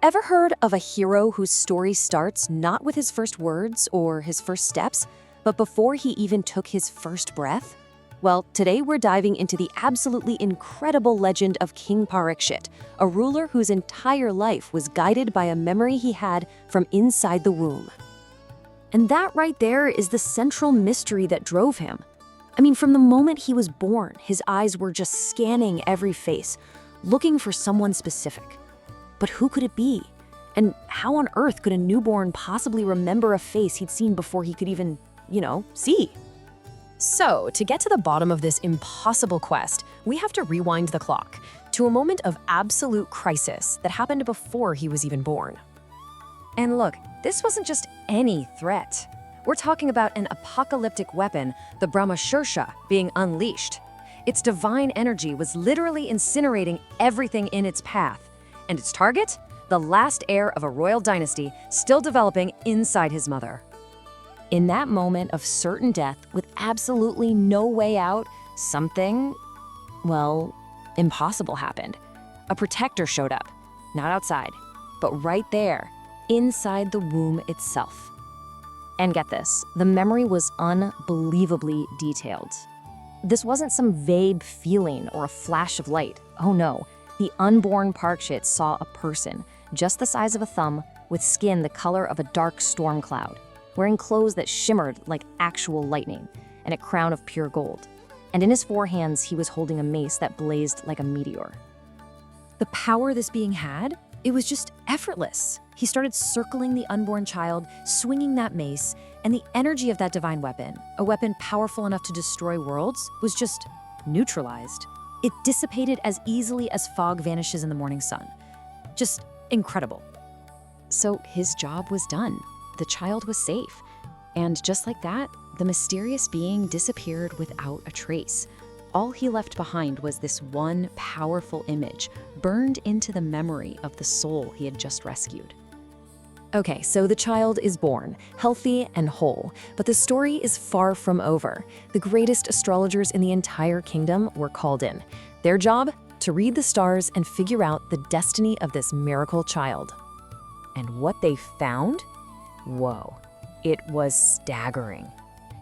Ever heard of a hero whose story starts not with his first words or his first steps, but before he even took his first breath? Well, today we're diving into the absolutely incredible legend of King Parīkṣit, a ruler whose entire life was guided by a memory he had from inside the womb. And that right there is the central mystery that drove him. I mean, from the moment he was born, his eyes were just scanning every face, looking for someone specific. But who could it be? And how on earth could a newborn possibly remember a face he'd seen before he could even, see? So, to get to the bottom of this impossible quest, we have to rewind the clock to a moment of absolute crisis that happened before he was even born. And look, this wasn't just any threat. We're talking about an apocalyptic weapon, the Brahmāstra, being unleashed. Its divine energy was literally incinerating everything in its path. And its target? The last heir of a royal dynasty still developing inside his mother. In that moment of certain death, with absolutely no way out, something, impossible happened. A protector showed up, not outside, but right there, inside the womb itself. And get this, the memory was unbelievably detailed. This wasn't some vague feeling or a flash of light. Oh no, the unborn Parīkṣit saw a person, just the size of a thumb, with skin the color of a dark storm cloud, wearing clothes that shimmered like actual lightning, and a crown of pure gold. And in his four hands, he was holding a mace that blazed like a meteor. The power this being had, it was just effortless. He started circling the unborn child, swinging that mace, and the energy of that divine weapon, a weapon powerful enough to destroy worlds, was just neutralized. It dissipated as easily as fog vanishes in the morning sun. Just incredible. So his job was done. The child was safe. And just like that, the mysterious being disappeared without a trace. All he left behind was this one powerful image, burned into the memory of the soul he had just rescued. Okay, so the child is born, healthy and whole, but the story is far from over. The greatest astrologers in the entire kingdom were called in. Their job? To read the stars and figure out the destiny of this miracle child. And what they found? Whoa, it was staggering.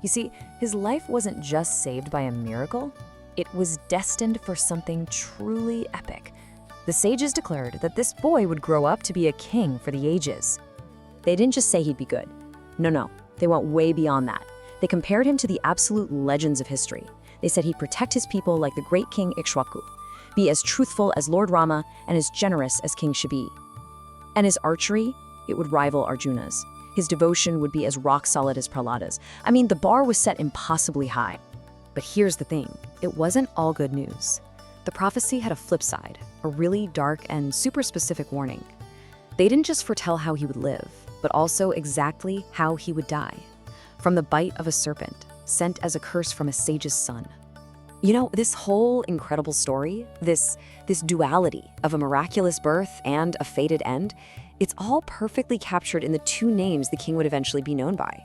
You see, his life wasn't just saved by a miracle, it was destined for something truly epic. The sages declared that this boy would grow up to be a king for the ages. They didn't just say he'd be good. No, they went way beyond that. They compared him to the absolute legends of history. They said he'd protect his people like the great King Aśvatthāmā, be as truthful as Lord Rama, and as generous as King Shibi. And his archery, it would rival Arjuna's. His devotion would be as rock-solid as Prahlada's. I mean, the bar was set impossibly high. But here's the thing, it wasn't all good news. The prophecy had a flip side, a really dark and super specific warning. They didn't just foretell how he would live, but also exactly how he would die. From the bite of a serpent, sent as a curse from a sage's son. This whole incredible story, this duality of a miraculous birth and a fated end, it's all perfectly captured in the two names the king would eventually be known by.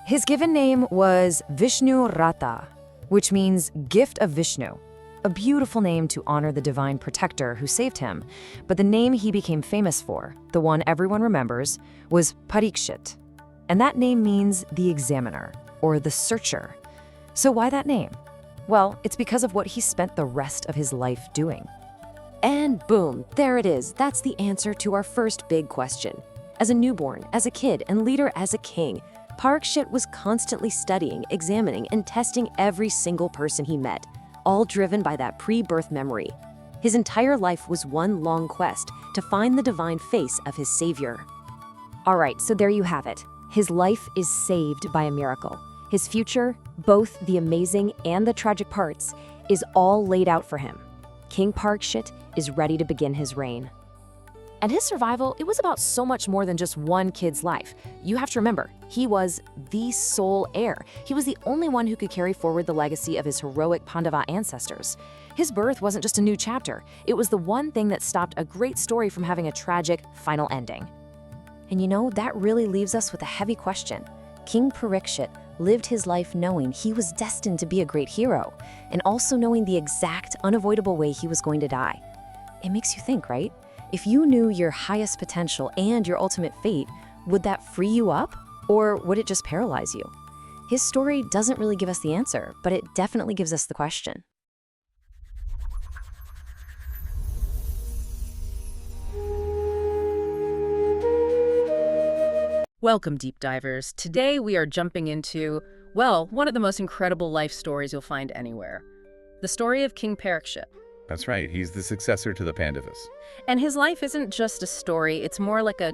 His given name was Vishnu Rata, which means gift of Vishnu, a beautiful name to honor the divine protector who saved him. But the name he became famous for, the one everyone remembers, was Parīkṣit. And that name means the examiner, or the searcher. So why that name? Well, it's because of what he spent the rest of his life doing. And boom, there it is. That's the answer to our first big question. As a newborn, as a kid, and later as a king, Parīkṣit was constantly studying, examining, and testing every single person he met, all driven by that pre-birth memory. His entire life was one long quest to find the divine face of his savior. All right, so there you have it. His life is saved by a miracle. His future, both the amazing and the tragic parts, is all laid out for him. King Parīkṣit is ready to begin his reign. And his survival, it was about so much more than just one kid's life. You have to remember, he was the sole heir. He was the only one who could carry forward the legacy of his heroic Pāṇḍava ancestors. His birth wasn't just a new chapter. It was the one thing that stopped a great story from having a tragic final ending. And that really leaves us with a heavy question. King Parīkṣit lived his life knowing he was destined to be a great hero, and also knowing the exact, unavoidable way he was going to die. It makes you think, right? If you knew your highest potential and your ultimate fate, would that free you up? Or would it just paralyze you? His story doesn't really give us the answer, but it definitely gives us the question. Welcome, deep divers. Today we are jumping into, well, one of the most incredible life stories you'll find anywhere. The story of King Parīkṣit. That's right, he's the successor to the Pāṇḍavas. And his life isn't just a story, it's more like a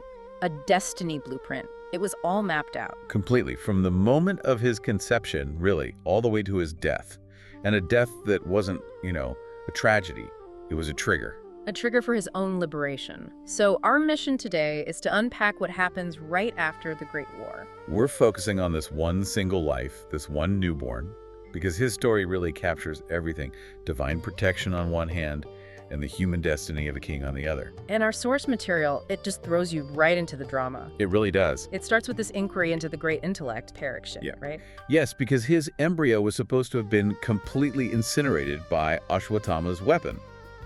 destiny blueprint. It was all mapped out. Completely, from the moment of his conception, really, all the way to his death. And a death that wasn't, a tragedy. It was a trigger. A trigger for his own liberation. So our mission today is to unpack what happens right after the Great War. We're focusing on this one single life, this one newborn, because his story really captures everything. Divine protection on one hand, and the human destiny of a king on the other. And our source material, it just throws you right into the drama. It really does. It starts with this inquiry into the great intellect, Parīkṣit, right? Yes, because his embryo was supposed to have been completely incinerated by Aśvatthāma's weapon,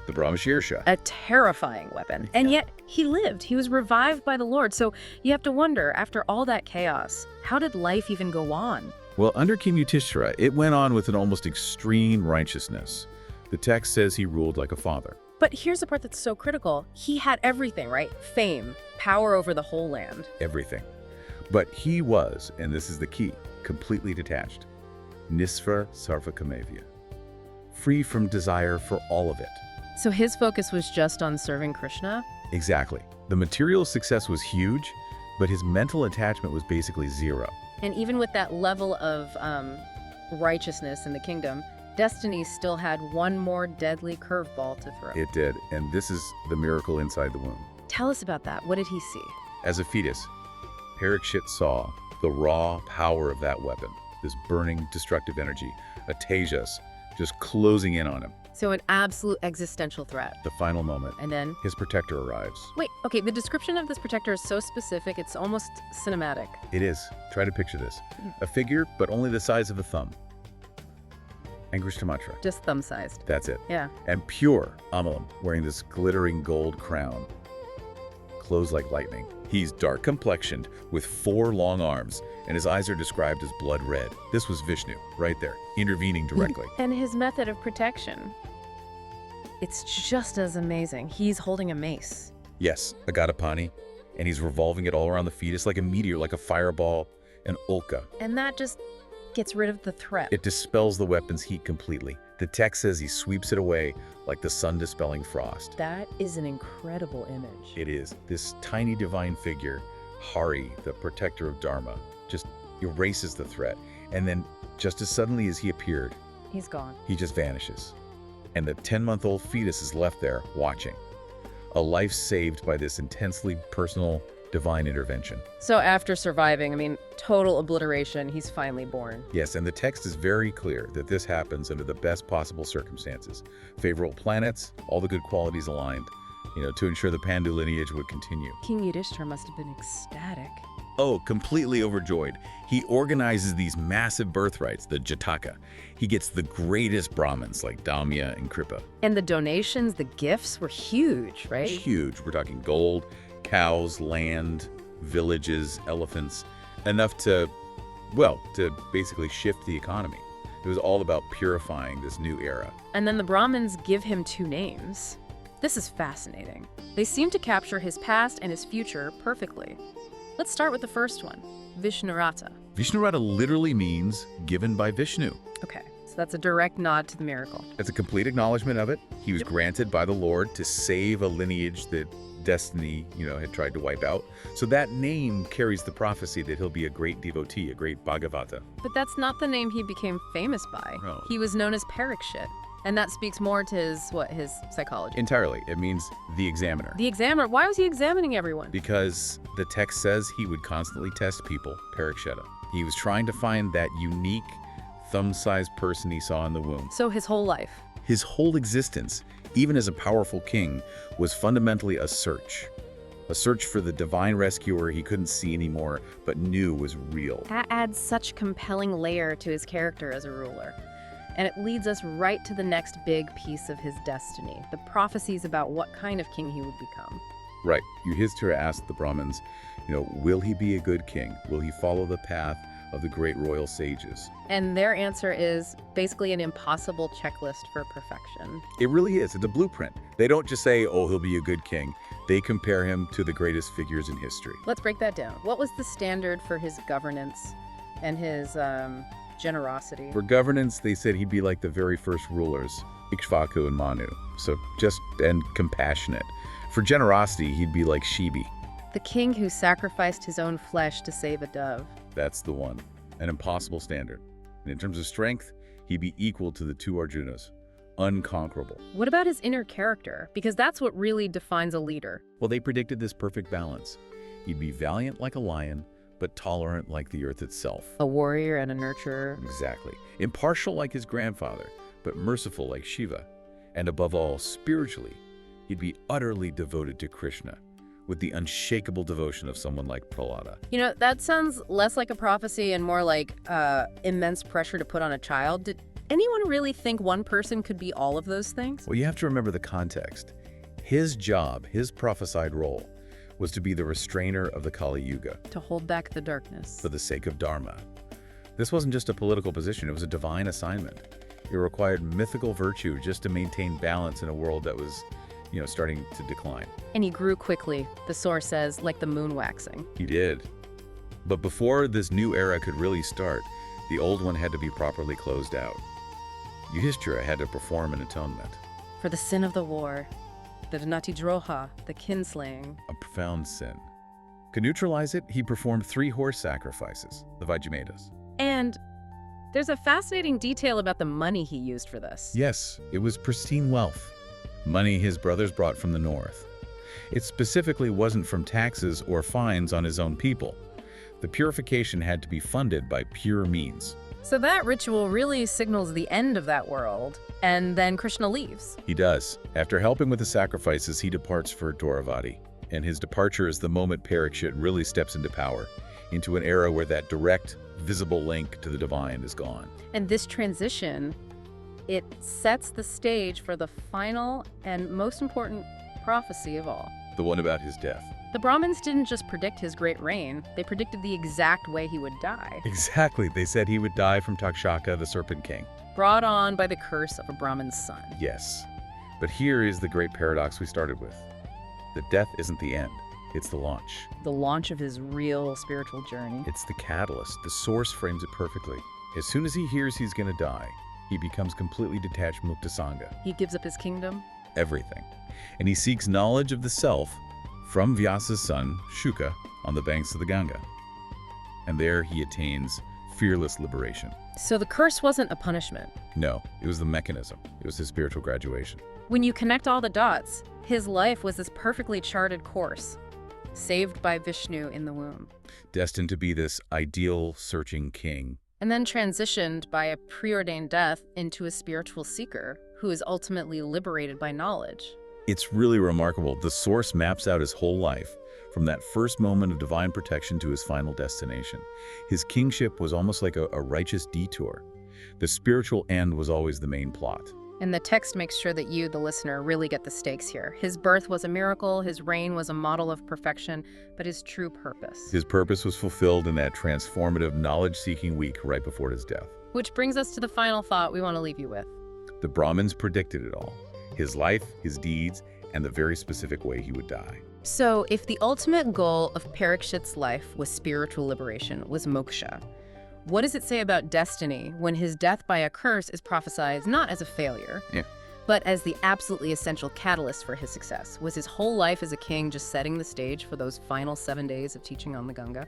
the Brahmāstra. A terrifying weapon. And yet, he lived. He was revived by the Lord. So you have to wonder, after all that chaos, how did life even go on? Well, under King Yudhiṣṭhira, it went on with an almost extreme righteousness. The text says he ruled like a father. But here's the part that's so critical. He had everything, right? Fame, power over the whole land. Everything. But he was, and this is the key, completely detached. Nisva sarvakamevya. Free from desire for all of it. So his focus was just on serving Krishna? Exactly. The material success was huge, but his mental attachment was basically zero. And even with that level of righteousness in the kingdom, destiny still had one more deadly curveball to throw. It did, and this is the miracle inside the womb. Tell us about that. What did he see? As a fetus, Parīkṣit saw the raw power of that weapon, this burning, destructive energy, a tejas, just closing in on him. So an absolute existential threat. The final moment. And then? His protector arrives. Wait, okay, the description of this protector is so specific, it's almost cinematic. It is. Try to picture this. A figure, but only the size of a thumb. Aṅgirā. Just thumb-sized. That's it. Yeah. And pure Amalam, wearing this glittering gold crown. Clothes like lightning. He's dark complexioned with 4 long arms, and his eyes are described as blood red. This was Vishnu, right there, intervening directly. And his method of protection. It's just as amazing. He's holding a mace. Yes, a Gadapani, and he's revolving it all around the fetus like a meteor, like a fireball, an ulka. And that just gets rid of the threat. It dispels the weapon's heat completely. The text says he sweeps it away like the sun dispelling frost. That is an incredible image. It is. This tiny divine figure, Hari, the protector of Dharma, just erases the threat. And then, just as suddenly as he appeared, He's gone. he just vanishes. And the 10-month-old fetus is left there, watching. A life saved by this intensely personal, divine intervention. So after surviving, total obliteration, he's finally born. Yes, and the text is very clear that this happens under the best possible circumstances. Favorable planets, all the good qualities aligned, to ensure the Pandu lineage would continue. King Yudhiṣṭhira must have been ecstatic. Oh, completely overjoyed. He organizes these massive birthrights, the Jataka. He gets the greatest Brahmins like Damya and Kripa. And the donations, the gifts were huge, right? Huge. We're talking gold, cows, land, villages, elephants, enough to basically shift the economy. It was all about purifying this new era. And then the Brahmins give him 2 names. This is fascinating. They seem to capture his past and his future perfectly. Let's start with the first one, Vishnurata. Vishnurata literally means given by Vishnu. Okay, so that's a direct nod to the miracle. It's a complete acknowledgement of it. He was granted by the Lord to save a lineage that destiny, had tried to wipe out. So that name carries the prophecy that he'll be a great devotee, a great Bhagavata. But that's not the name he became famous by. No. He was known as Parīkṣit. And that speaks more to his psychology. Entirely. It means the examiner. The examiner. Why was he examining everyone? Because the text says he would constantly test people, Parīkṣita. He was trying to find that unique, thumb-sized person he saw in the womb. So his whole life. His whole existence, even as a powerful king, was fundamentally a search. A search for the divine rescuer he couldn't see anymore, but knew was real. That adds such compelling layer to his character as a ruler. And it leads us right to the next big piece of his destiny, the prophecies about what kind of king he would become. Right. Yudhiṣṭhira asked the Brahmins, will he be a good king? Will he follow the path of the great royal sages? And their answer is basically an impossible checklist for perfection. It really is. It's a blueprint. They don't just say, oh, he'll be a good king. They compare him to the greatest figures in history. Let's break that down. What was the standard for his governance and his generosity? For governance, they said he'd be like the very first rulers, Ikshvaku and Manu, so just and compassionate. For generosity, he'd be like Shibi. The king who sacrificed his own flesh to save a dove. That's the one. An impossible standard. And in terms of strength, he'd be equal to the two Arjunas. Unconquerable. What about his inner character? Because that's what really defines a leader. Well, they predicted this perfect balance. He'd be valiant like a lion, but tolerant like the earth itself. A warrior and a nurturer. Exactly. Impartial like his grandfather, but merciful like Shiva. And above all, spiritually, he'd be utterly devoted to Krishna, with the unshakable devotion of someone like Prahlada. That sounds less like a prophecy and more like immense pressure to put on a child. Did anyone really think one person could be all of those things? Well, you have to remember the context. His job, his prophesied role, was to be the restrainer of the Kali Yuga. To hold back the darkness. For the sake of Dharma. This wasn't just a political position, it was a divine assignment. It required mythical virtue just to maintain balance in a world that was, starting to decline. And he grew quickly, the source says, like the moon waxing. He did. But before this new era could really start, the old one had to be properly closed out. Yudhiṣṭhira had to perform an atonement. For the sin of the war, the Dhanatidroha, the kinslaying. A profound sin. To neutralize it, he performed 3 horse sacrifices, the Vajrayametas. And there's a fascinating detail about the money he used for this. Yes, it was pristine wealth. Money his brothers brought from the north. It specifically wasn't from taxes or fines on his own people. The purification had to be funded by pure means. So that ritual really signals the end of that world, and then Krishna leaves. He does. After helping with the sacrifices, he departs for Dvaravati. And his departure is the moment Parīkṣit really steps into power, into an era where that direct, visible link to the divine is gone. And this transition, it sets the stage for the final and most important prophecy of all. The one about his death. The Brahmins didn't just predict his great reign, they predicted the exact way he would die. Exactly. They said he would die from Takshaka, the Serpent King. Brought on by the curse of a Brahmin's son. Yes. But here is the great paradox we started with. The death isn't the end. It's the launch. The launch of his real spiritual journey. It's the catalyst. The source frames it perfectly. As soon as he hears he's going to die, he becomes completely detached Mukta Sangha. He gives up his kingdom. Everything. And he seeks knowledge of the self from Vyāsa's son, Shuka, on the banks of the Ganga. And there he attains fearless liberation. So the curse wasn't a punishment. No, it was the mechanism. It was his spiritual graduation. When you connect all the dots, his life was this perfectly charted course, saved by Vishnu in the womb. Destined to be this ideal searching king. And then transitioned by a preordained death into a spiritual seeker who is ultimately liberated by knowledge. It's really remarkable. The source maps out his whole life, from that first moment of divine protection to his final destination. His kingship was almost like a righteous detour. The spiritual end was always the main plot. And the text makes sure that you, the listener, really get the stakes here. His birth was a miracle, his reign was a model of perfection, but his true purpose. His purpose was fulfilled in that transformative knowledge-seeking week right before his death. Which brings us to the final thought we want to leave you with. The Brahmins predicted it all. His life, his deeds, and the very specific way he would die. So, if the ultimate goal of Parīkṣit's life was spiritual liberation, was moksha, what does it say about destiny when his death by a curse is prophesied not as a failure, but as the absolutely essential catalyst for his success? Was his whole life as a king just setting the stage for those final 7 days of teaching on the Ganga?